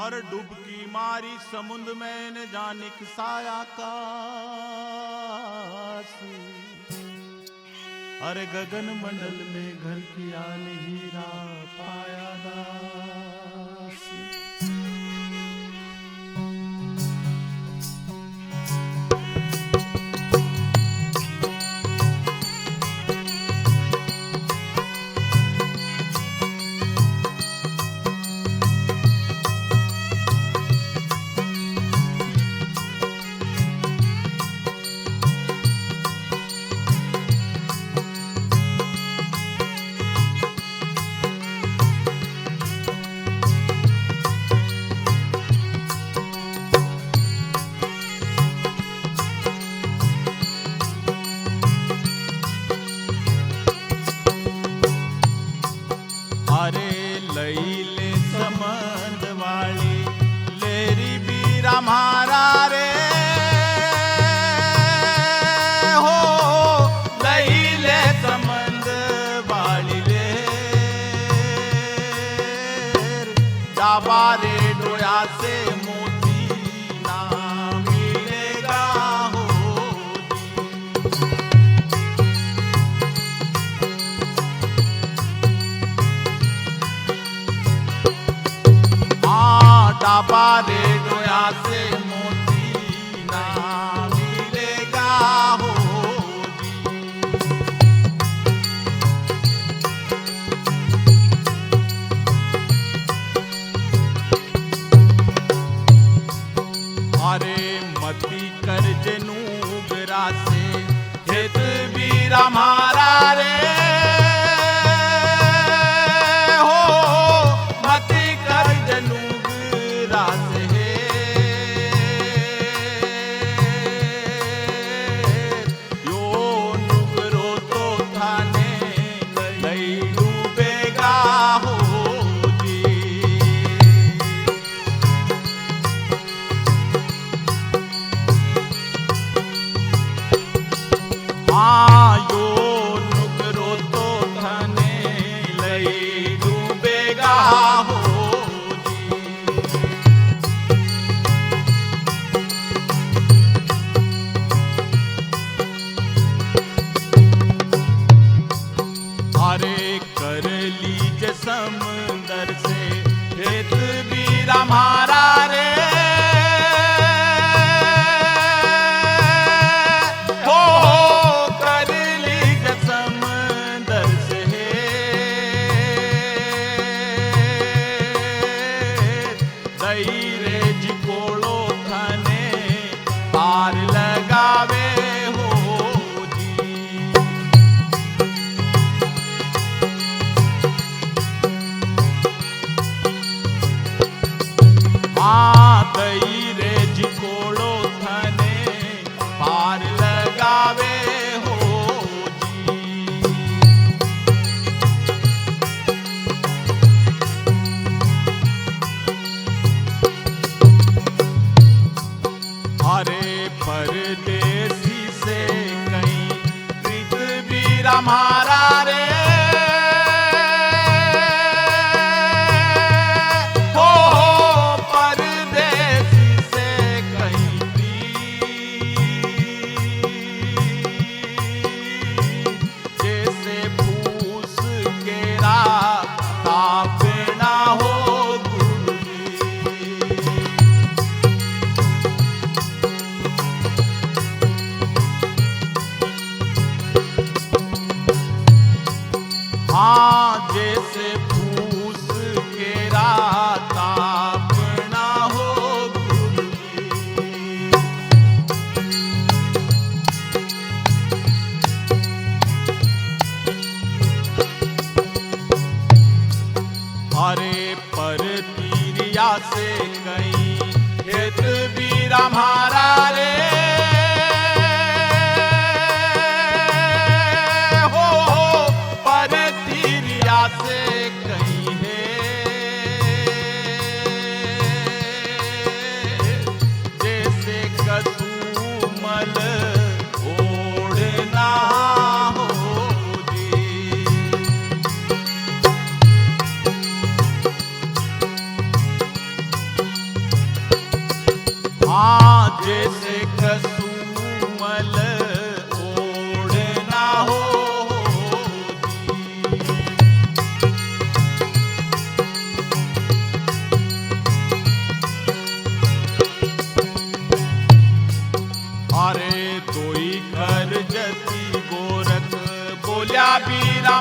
और डुबकी मारी समुद्र में न जानिक साया आकाश। अरे गगन मंडल में घर की आन हीरा पाया दास। लईले समंद वाली लेरी बीरा म्हारा रे हो। लईले समंद वाली लेर जाबारे डोया से मोती ना मिलेगा हो डाबारे डोया से मोती ना मिलेगा हो जी। अरे मती कर जनूबरा से खेत बीरा म्हारा रे हो। मती कर जनू यो नुगरो तो थाने लई डूबेगा हो जी। हाँ यो नुगरो तो थाने लई डूबेगा हो। अरे कर लीजिए समंदर से खेत बीरा म्हारा रे हो। कर लीजिए समंदर से दईरे जिकोड़ो थाने पार लगावे हो जी। दई रे जिकोड़ो थाने पार लगावे हो जी। अरे परदेसी से कहीं प्रीत बीरा म्हारा रे जैसे फूस के राता अपना हो अरे पर तीरिया से कहीं खेत बीरा म्हारा रे से कहीं है जैसे कसूमल ओढ़ना हो जी। कसुमल ओढ़ना हो अरे तोई कर जति गोरख बोल्या बीरा